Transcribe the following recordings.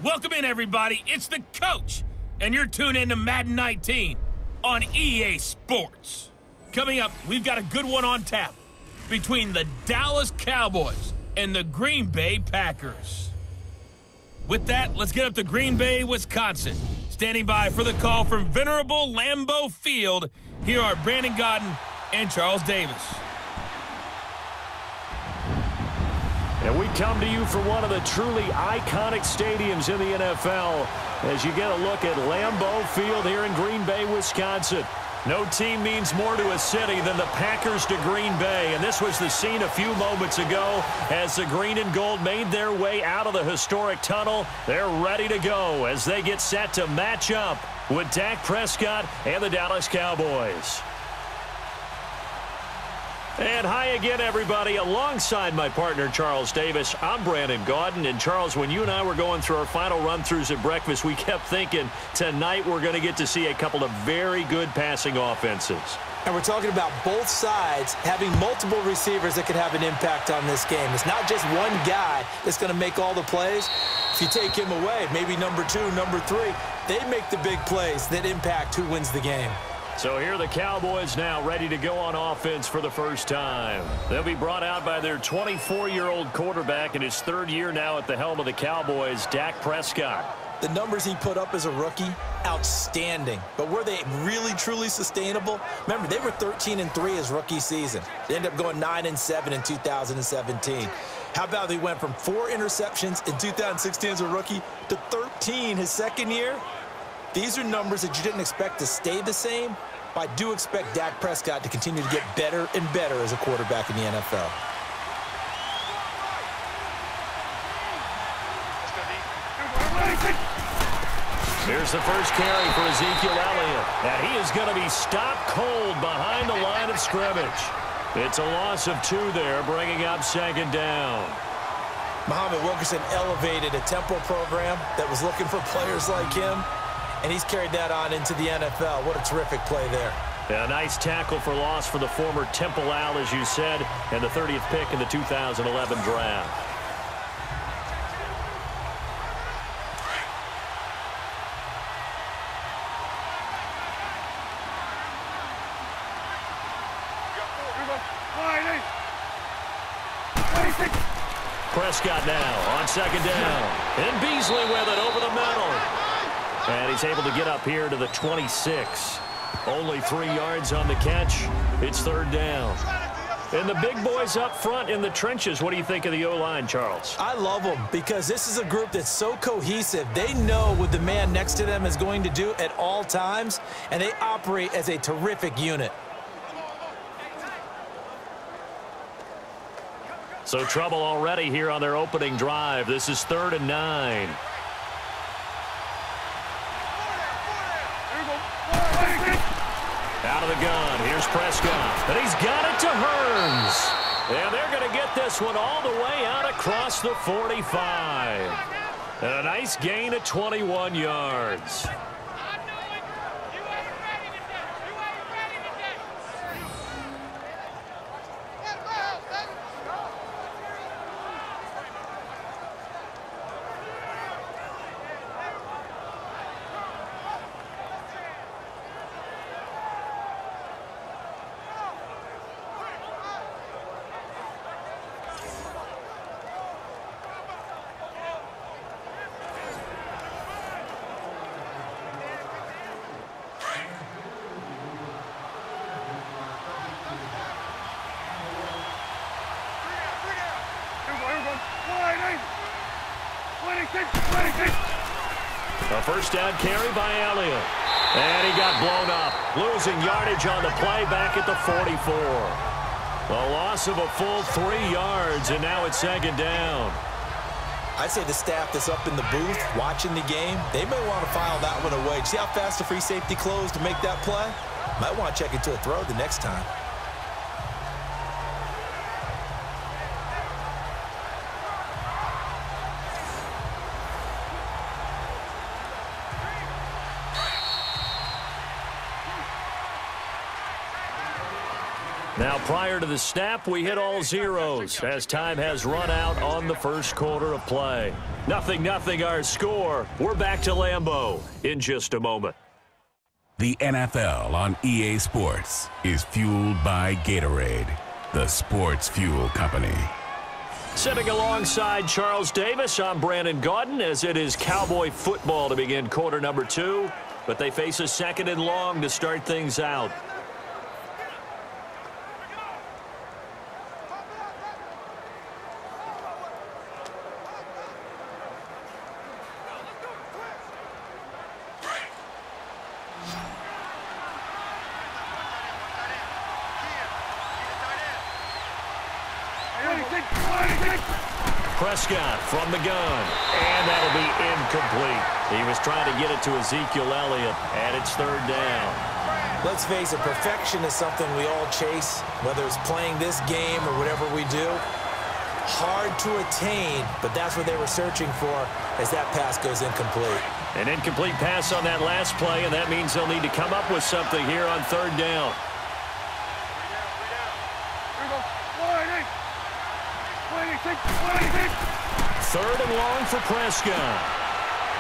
Welcome in, everybody. It's the coach, and you're tuned in to Madden 19 on EA Sports. Coming up, we've got a good one on tap between the Dallas Cowboys and the Green Bay Packers. With that, let's get up to Green Bay, Wisconsin. Standing by for the call from venerable Lambeau Field, here are Brandon Godden and Charles Davis. And we come to you from one of the truly iconic stadiums in the NFL as you get a look at Lambeau Field here in Green Bay, Wisconsin. No team means more to a city than the Packers to Green Bay, and this was the scene a few moments ago as the green and gold made their way out of the historic tunnel. They're ready to go as they get set to match up with Dak Prescott and the Dallas Cowboys. And hi again, everybody. Alongside my partner, Charles Davis, I'm Brandon Godden. And, Charles, when you and I were going through our final run-throughs at breakfast, we kept thinking tonight we're going to get to see a couple of very good passing offenses. And we're talking about both sides having multiple receivers that could have an impact on this game. It's not just one guy that's going to make all the plays. If you take him away, maybe number 2, number 3, they make the big plays that impact who wins the game. So here are the Cowboys now ready to go on offense for the first time. They'll be brought out by their 24-year-old quarterback in his third year now at the helm of the Cowboys, Dak Prescott. The numbers he put up as a rookie, outstanding. But were they really, truly sustainable? Remember, they were 13-3 his rookie season. They ended up going 9-7 in 2017. How about they went from 4 interceptions in 2016 as a rookie to 13 his second year? These are numbers that you didn't expect to stay the same, but I do expect Dak Prescott to continue to get better and better as a quarterback in the NFL. Here's the first carry for Ezekiel Elliott, and he is going to be stopped cold behind the line of scrimmage. It's a loss of 2 there, bringing up second down. Muhammad Wilkerson elevated a tempo program that was looking for players like him, and he's carried that on into the NFL. What a terrific play there. A nice tackle for loss for the former Temple Owl, as you said, and the 30th pick in the 2011 draft. Prescott now on second down. And Beasley with it over the middle. And he's able to get up here to the 26. Only 3 yards on the catch. It's third down. And the big boys up front in the trenches. What do you think of the O-line, Charles? I love them because this is a group that's so cohesive. They know what the man next to them is going to do at all times, and they operate as a terrific unit. So trouble already here on their opening drive. This is 3rd and 9. Out of the gun. Here's Prescott. And he's got it to Hearns. And they're going to get this one all the way out across the 45. And a nice gain of 21 yards. A first down carry by Elliott. And he got blown up. Losing yardage on the play back at the 44. A loss of a full 3 yards, and now it's second down. I'd say the staff that's up in the booth watching the game, they may want to file that one away. See how fast the free safety closed to make that play? Might want to check into a throw the next time. Now, prior to the snap, we hit all zeros as time has run out on the first quarter of play. 0-0 our score. We're back to Lambeau in just a moment. The NFL on EA Sports is fueled by Gatorade, the sports fuel company. Sitting alongside Charles Davis, I'm Brandon Gaudin as it is Cowboy football to begin quarter number 2. But they face a 2nd and long to start things out. Prescott from the gun, and that'll be incomplete. He was trying to get it to Ezekiel Elliott, and it's 3rd down. Let's face it, perfection is something we all chase, whether it's playing this game or whatever we do. Hard to attain, but that's what they were searching for as that pass goes incomplete. An incomplete pass on that last play, and that means they'll need to come up with something here on 3rd down. Third and long for Prescott.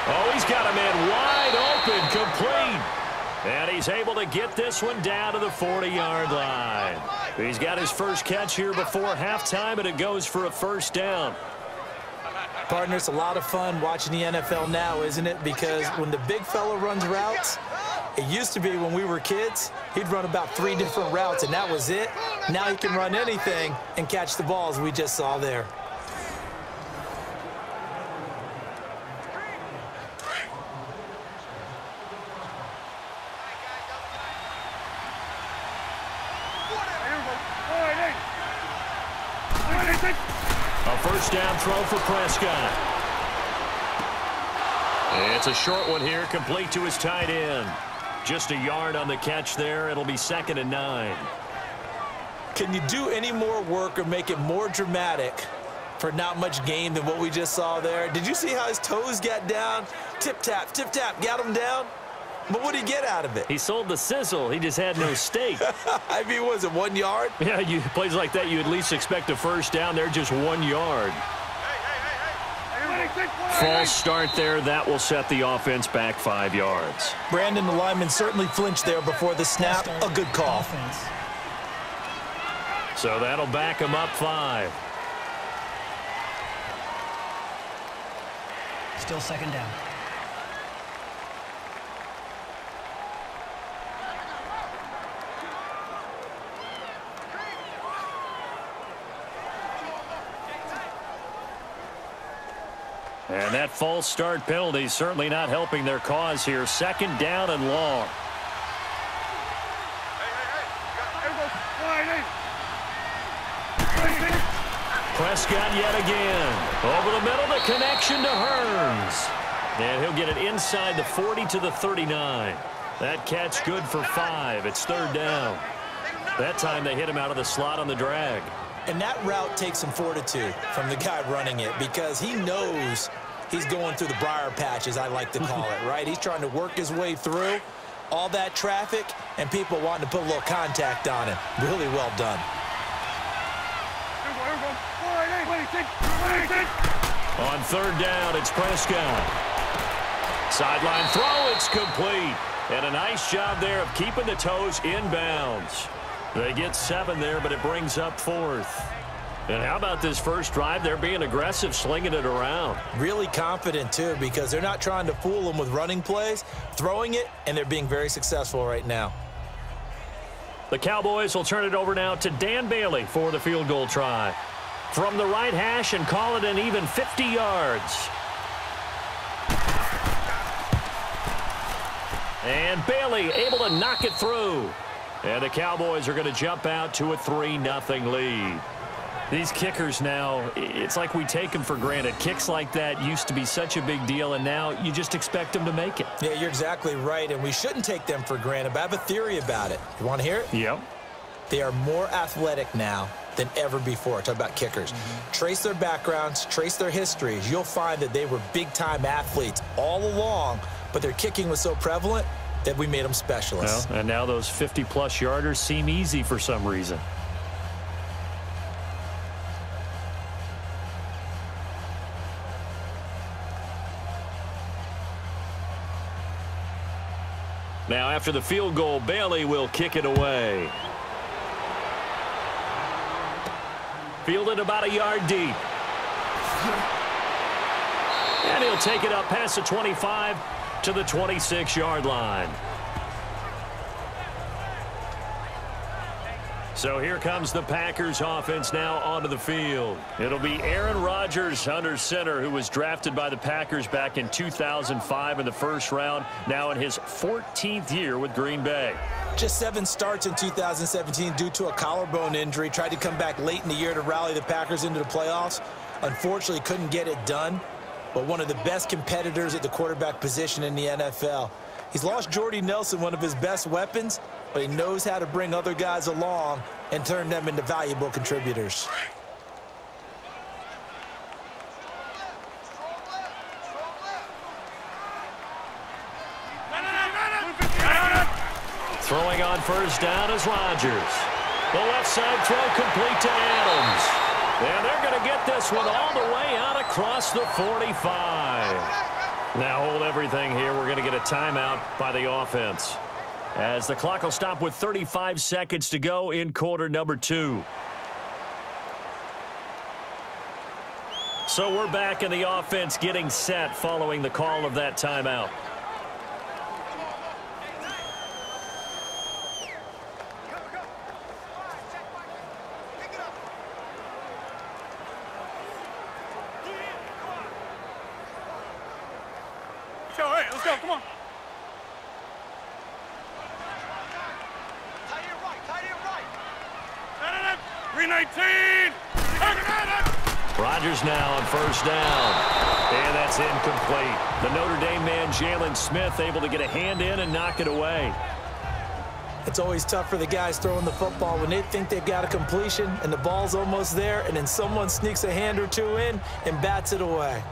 Oh, he's got a man wide open, complete. And he's able to get this one down to the 40-yard line. He's got his first catch here before halftime, and it goes for a 1st down. Partner, it's a lot of fun watching the NFL now, isn't it? Because when the big fella runs routes, it used to be when we were kids, he'd run about 3 different routes, and that was it. Now he can run anything and catch the balls we just saw there. A 1st down throw for Prescott. It's a short one here, complete to his tight end. Just a yard on the catch there. It'll be 2nd and 9. Can you do any more work or make it more dramatic for not much gain than what we just saw there? Did you see how his toes got down? Tip-tap, got him down. But what did he get out of it? He sold the sizzle. He just had no steak. I mean, was it 1 yard? Yeah, plays like that, you at least expect a 1st down. They're just 1 yard. False start there. That will set the offense back 5 yards. Brandon, the lineman certainly flinched there before the snap. A good call. So that'll back him up 5. Still 2nd down. And that false start penalty certainly not helping their cause here. 2nd down and long. Prescott yet again. Over the middle, the connection to Hearns. And he'll get it inside the 40 to the 39. That catch good for 5. It's 3rd down. That time they hit him out of the slot on the drag. And that route takes some fortitude from the guy running it because he knows he's going through the briar patch, as I like to call it, right? He's trying to work his way through all that traffic and people wanting to put a little contact on him. Really well done. On 3rd down, it's Prescott. Sideline throw, it's complete. And a nice job there of keeping the toes inbounds. They get 7 there, but it brings up 4th. And how about this first drive? They're being aggressive, slinging it around. Really confident, too, because they're not trying to fool them with running plays, throwing it, and they're being very successful right now. The Cowboys will turn it over now to Dan Bailey for the field goal try. From the right hash and call it an even 50 yards. And Bailey able to knock it through. And the Cowboys are going to jump out to a 3-0 lead. These kickers now, it's like we take them for granted. Kicks like that used to be such a big deal, and now you just expect them to make it. Yeah, you're exactly right, and we shouldn't take them for granted, but I have a theory about it. You want to hear it? Yep. They are more athletic now than ever before. Talk about kickers. Trace their backgrounds, trace their histories. You'll find that they were big-time athletes all along, but their kicking was so prevalent that we made them specialists. Well, and now those 50-plus yarders seem easy for some reason. Now, after the field goal, Bailey will kick it away. Fielded about a yard deep. And he'll take it up past the 25 to the 26-yard line. So here comes the Packers offense now onto the field. It'll be Aaron Rodgers under center, who was drafted by the Packers back in 2005 in the first round, now in his 14th year with Green Bay. Just 7 starts in 2017 due to a collarbone injury. Tried to come back late in the year to rally the Packers into the playoffs. Unfortunately, couldn't get it done. But one of the best competitors at the quarterback position in the NFL. He's lost Jordy Nelson, one of his best weapons, but he knows how to bring other guys along and turn them into valuable contributors. Throwing on first down is Rodgers. The left side throw complete to Adams. And they're going to get this one all the way out across the 45. Now hold everything here. We're going to get a timeout by the offense, as the clock will stop with 35 seconds to go in quarter number 2. So we're back in the offense getting set following the call of that timeout. Let's go, come on. 319. Rodgers now on first down. And that's incomplete. The Notre Dame man, Jalen Smith, able to get a hand in and knock it away. It's always tough for the guys throwing the football when they think they've got a completion and the ball's almost there, and then someone sneaks a hand or two in and bats it away.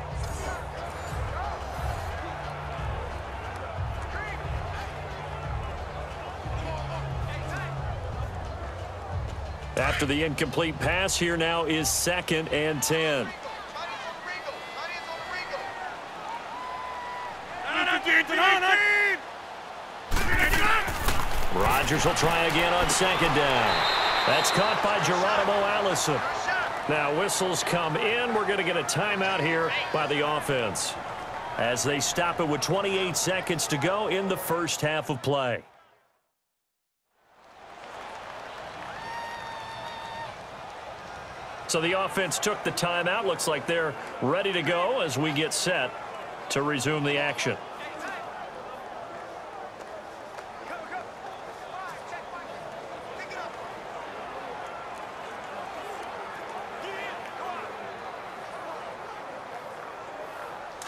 After the incomplete pass, here now is 2nd and 10. Rodgers will try again on 2nd down. That's caught by Geronimo Allison. Now whistles come in. We're going to get a timeout here by the offense, as they stop it with 28 seconds to go in the first half of play. So the offense took the timeout. Looks like they're ready to go as we get set to resume the action.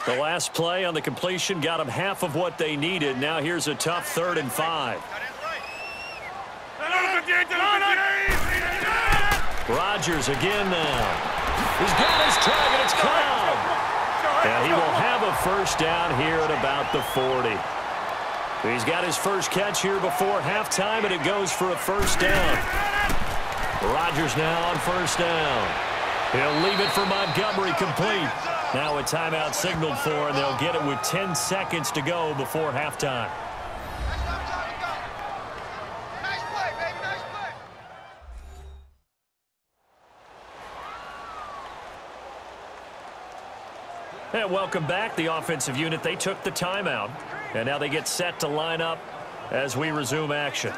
The last play on the completion got them half of what they needed. Now here's a tough 3rd and 5. Rodgers again now. He's got his target. It's Cobb. And he will have a first down here at about the 40. He's got his first catch here before halftime, and it goes for a first down. Rodgers now on first down. He'll leave it for Montgomery, complete. Now a timeout signaled for, and they'll get it with 10 seconds to go before halftime. And welcome back. The offensive unit, they took the timeout, and now they get set to line up as we resume action.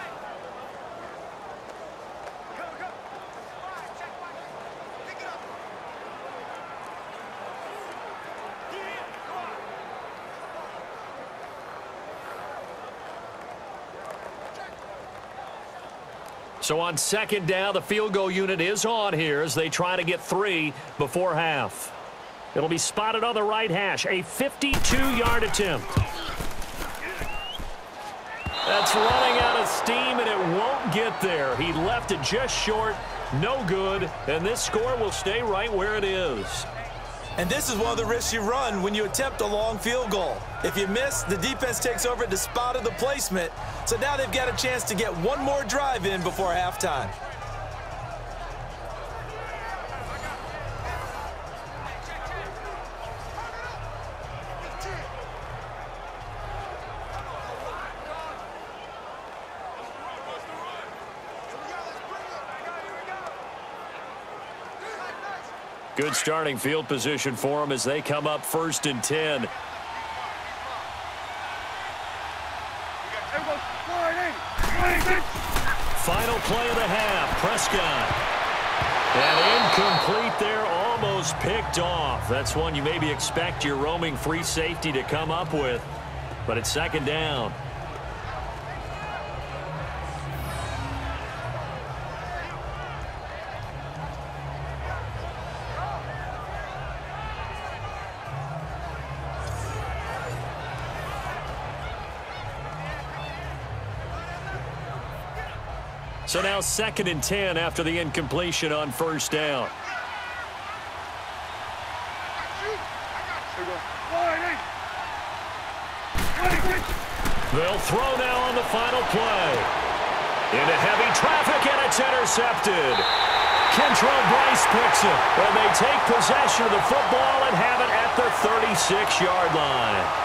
So on 2nd down, the field goal unit is on here as they try to get 3 before half. It'll be spotted on the right hash. A 52-yard attempt. That's running out of steam, and it won't get there. He left it just short. No good. And this score will stay right where it is. And this is one of the risks you run when you attempt a long field goal. If you miss, the defense takes over at the spot of the placement. So now they've got a chance to get one more drive in before halftime. Good starting field position for them as they come up 1st and 10. Final play of the half. Prescott. And incomplete there, almost picked off. That's one you maybe expect your roaming free safety to come up with. But it's 2nd down. So now 2nd and 10 after the incompletion on 1st down. They'll throw now on the final play. Into heavy traffic, and it's intercepted. Kentrell Bryce picks it, and they take possession of the football and have it at the 36-yard line.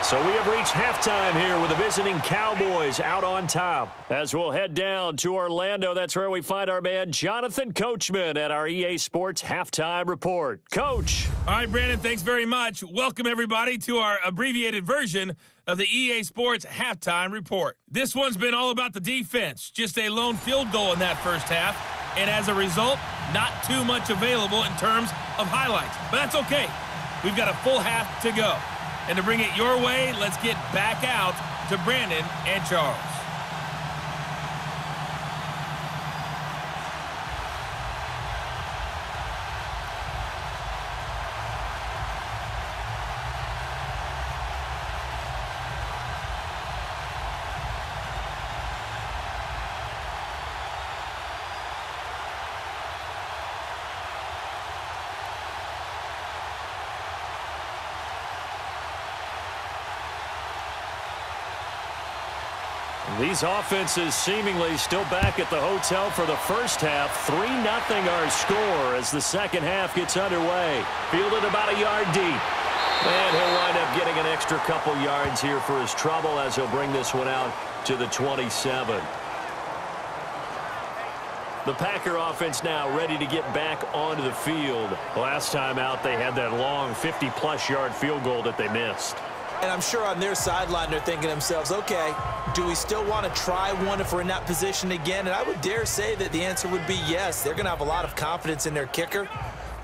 So we have reached halftime here with the visiting Cowboys out on top. As we'll head down to Orlando, that's where we find our man Jonathan Coachman at our EA Sports Halftime Report. Coach. All right, Brandon, thanks very much. Welcome, everybody, to our abbreviated version of the EA Sports Halftime Report. This one's been all about the defense. Just a lone field goal in that first half. And as a result, not too much available in terms of highlights. But that's okay. We've got a full half to go. And to bring it your way, let's get back out to Brandon and Charles. These offenses seemingly still back at the hotel for the first half. 3-0 our score as the second half gets underway. Fielded about a yard deep. And he'll wind up getting an extra couple yards here for his trouble as he'll bring this one out to the 27. The Packer offense now ready to get back onto the field. Last time out, they had that long 50-plus yard field goal that they missed. And I'm sure on their sideline they're thinking to themselves, okay, do we still want to try one if we're in that position again? And I would dare say that the answer would be yes. They're going to have a lot of confidence in their kicker.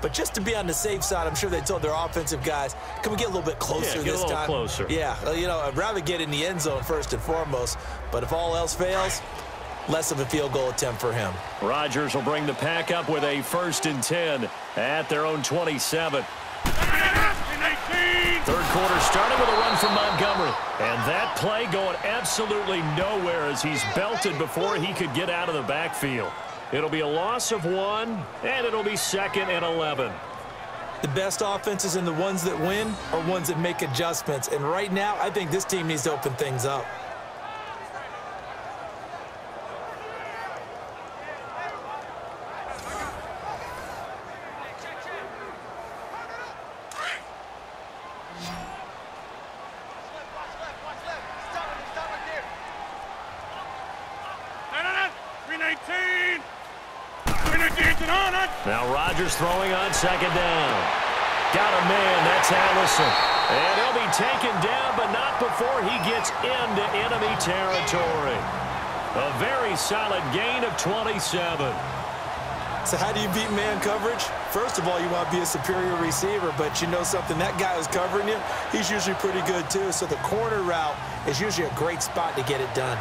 But just to be on the safe side, I'm sure they told their offensive guys, can we get a little bit closer this time? Get a little closer. Yeah, you know, I'd rather get in the end zone first and foremost. But if all else fails, less of a field goal attempt for him. Rodgers will bring the Pack up with a 1st and 10 at their own 27. Third quarter starting with a run from Montgomery. And that play going absolutely nowhere as he's belted before he could get out of the backfield. It'll be a loss of 1, and it'll be 2nd and 11. The best offenses and the ones that win are ones that make adjustments. And right now, I think this team needs to open things up. Now Rodgers throwing on 2nd down. Got a man, that's Allison. And he'll be taken down, but not before he gets into enemy territory. A very solid gain of 27. So how do you beat man coverage? First of all, you want to be a superior receiver, but you know something, that guy who's covering you, he's usually pretty good too. So the corner route is usually a great spot to get it done.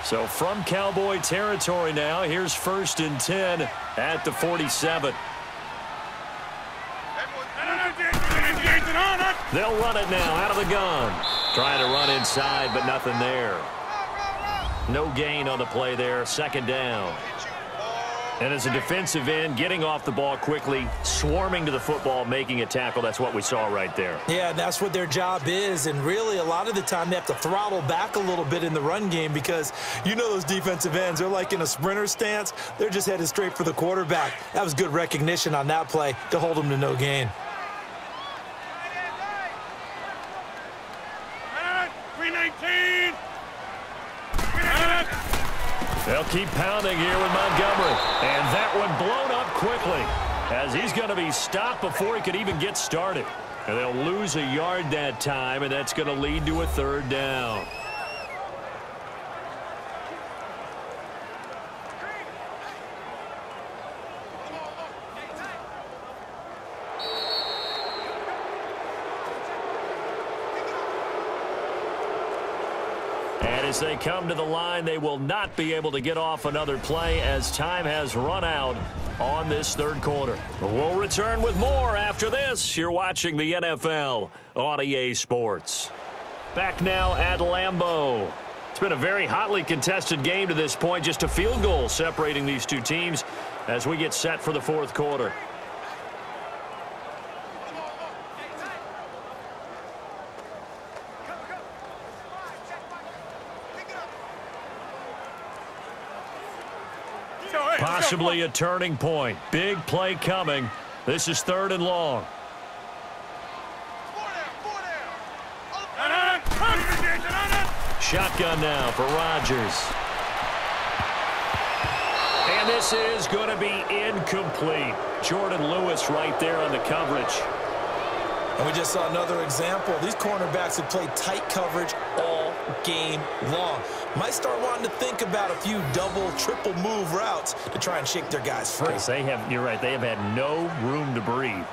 So from Cowboy territory now, here's 1st and 10 at the 47. They'll run it now out of the gun. Trying to run inside, but nothing there. No gain on the play there, 2nd down. And as a defensive end, getting off the ball quickly, swarming to the football, making a tackle, that's what we saw right there. Yeah, that's what their job is, and really a lot of the time they have to throttle back a little bit in the run game because you know those defensive ends, they're like in a sprinter stance. They're just headed straight for the quarterback. That was good recognition on that play to hold them to no gain. 319. They'll keep pounding here with Montgomery. And that one blown up quickly as he's going to be stopped before he could even get started. And they'll lose a yard that time, and that's going to lead to a third down. As they come to the line, they will not be able to get off another play as time has run out on this third quarter. We'll return with more after this. You're watching the NFL on EA Sports. Back now at Lambeau. It's been a very hotly contested game to this point. Just a field goal separating these two teams as we get set for the fourth quarter. Possibly a turning point. Big play coming. This is third and long. Shotgun now for Rodgers. And this is going to be incomplete. Jordan Lewis right there on the coverage. And we just saw another example. These cornerbacks have played tight coverage all game long. Might start wanting to think about a few double, triple move routes to try and shake their guys free. You're right, they have had no room to breathe.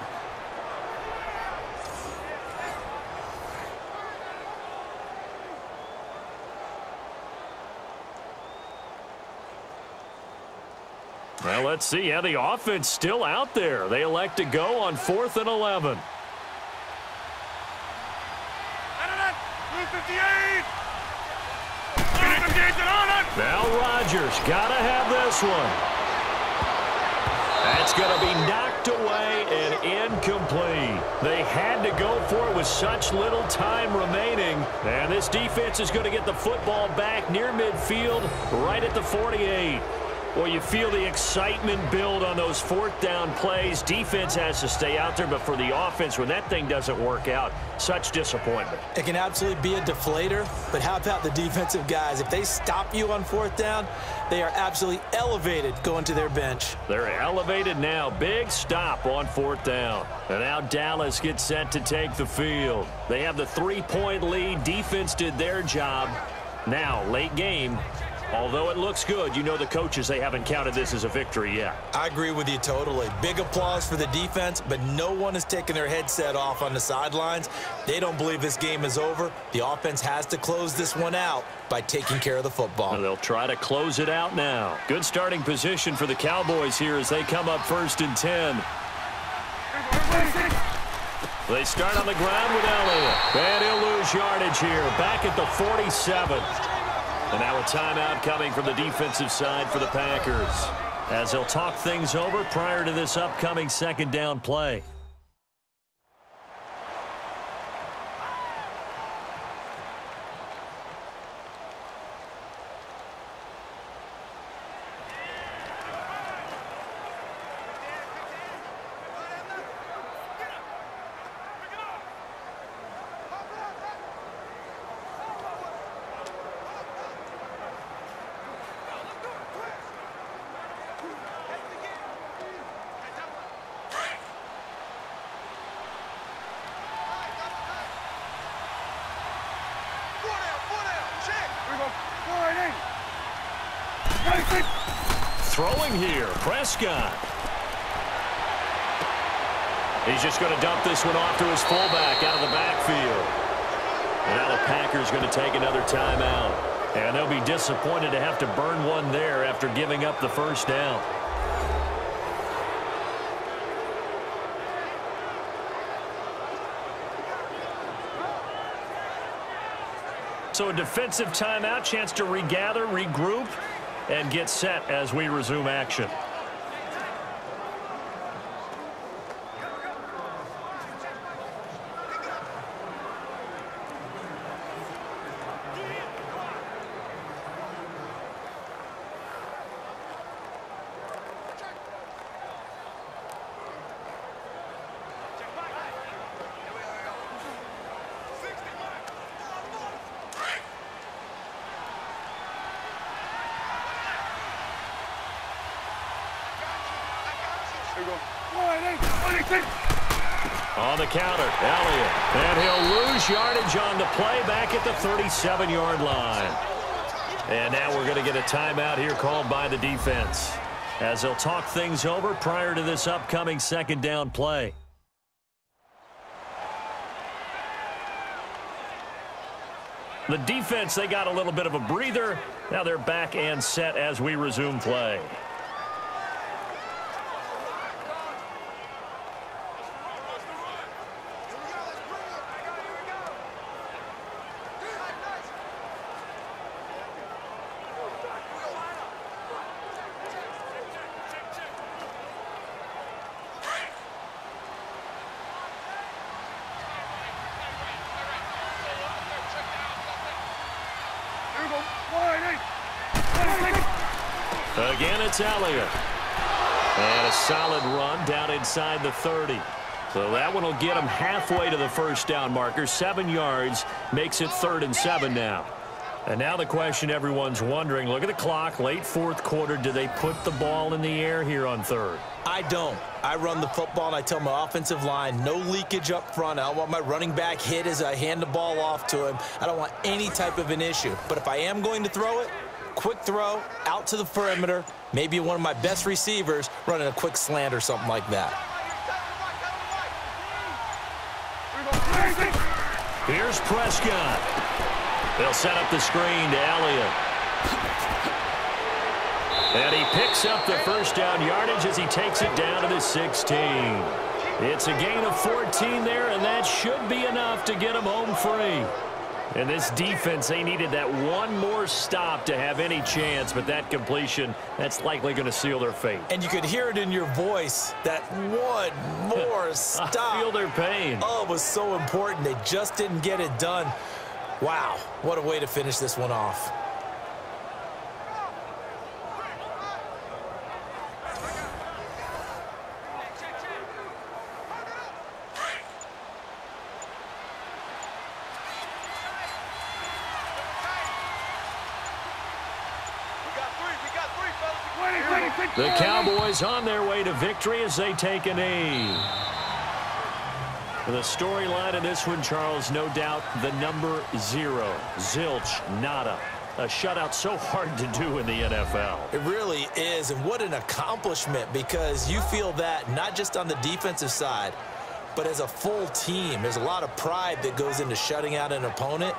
Well, let's see. Yeah, the offense still out there. They elect to go on 4th and 11. 58. Now Rodgers got to have this one. That's going to be knocked away and incomplete. They had to go for it with such little time remaining. And this defense is going to get the football back near midfield, right at the 48. Well, you feel the excitement build on those fourth down plays. Defense has to stay out there, but for the offense, when that thing doesn't work out, such disappointment. It can absolutely be a deflator, but how about the defensive guys? If they stop you on fourth down, they are absolutely elevated going to their bench. They're elevated now. Big stop on fourth down. And now Dallas gets set to take the field. They have the 3-point lead. Defense did their job. Now, late game. Although it looks good, you know the coaches, they haven't counted this as a victory yet. I agree with you totally. Big applause for the defense, but no one is taking their headset off on the sidelines. They don't believe this game is over. The offense has to close this one out by taking care of the football. And they'll try to close it out now. Good starting position for the Cowboys here as they come up 1st and 10. They start on the ground with Elliott. And he'll lose yardage here. Back at the 47. And now a timeout coming from the defensive side for the Packers as they'll talk things over prior to this upcoming second down play. Throwing here, Prescott. He's just going to dump this one off to his fullback out of the backfield. And now the Packers going to take another timeout. And they'll be disappointed to have to burn one there after giving up the first down. So a defensive timeout, chance to regather, regroup, and get set as we resume action. On the counter, Elliott. And he'll lose yardage on the play back at the 37-yard line. And now we're going to get a timeout here called by the defense, as they'll talk things over prior to this upcoming second down play. The defense, they got a little bit of a breather. Now they're back and set as we resume play. Again, it's Elliott. And a solid run down inside the 30. So that one will get him halfway to the first down marker. 7 yards makes it 3rd and 7 now. And now the question everyone's wondering, look at the clock, late fourth quarter. Do they put the ball in the air here on 3rd? I don't. I run the football, and I tell my offensive line, no leakage up front. I don't want my running back hit as I hand the ball off to him. I don't want any type of an issue. But if I am going to throw it, quick throw, out to the perimeter, maybe one of my best receivers running a quick slant or something like that. Here's Prescott. They'll set up the screen to Elliott. And he picks up the first down yardage as he takes it down to the 16. It's a gain of 14 there, and that should be enough to get him home free. And this defense, they needed that one more stop to have any chance, but that completion, that's likely going to seal their fate. And you could hear it in your voice, that one more stop. I feel their pain. Oh, it was so important. They just didn't get it done. Wow, what a way to finish this one off. The Cowboys on their way to victory as they take a knee. The storyline of this one, Charles, no doubt the number 0. Zilch, nada. A shutout so hard to do in the NFL. It really is, and what an accomplishment, because you feel that not just on the defensive side, but as a full team. There's a lot of pride that goes into shutting out an opponent.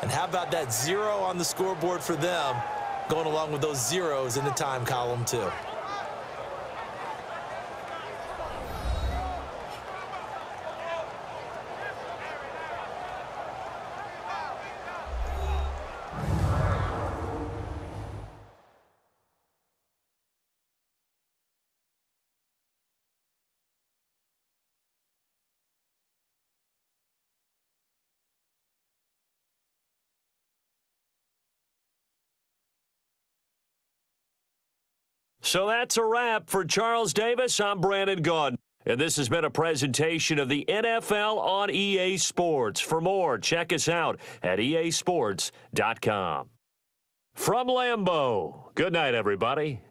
And how about that 0 on the scoreboard for them, going along with those zeros in the time column too. So that's a wrap for Charles Davis. I'm Brandon Gaudin, and this has been a presentation of the NFL on EA Sports. For more, check us out at easports.com. From Lambeau, good night, everybody.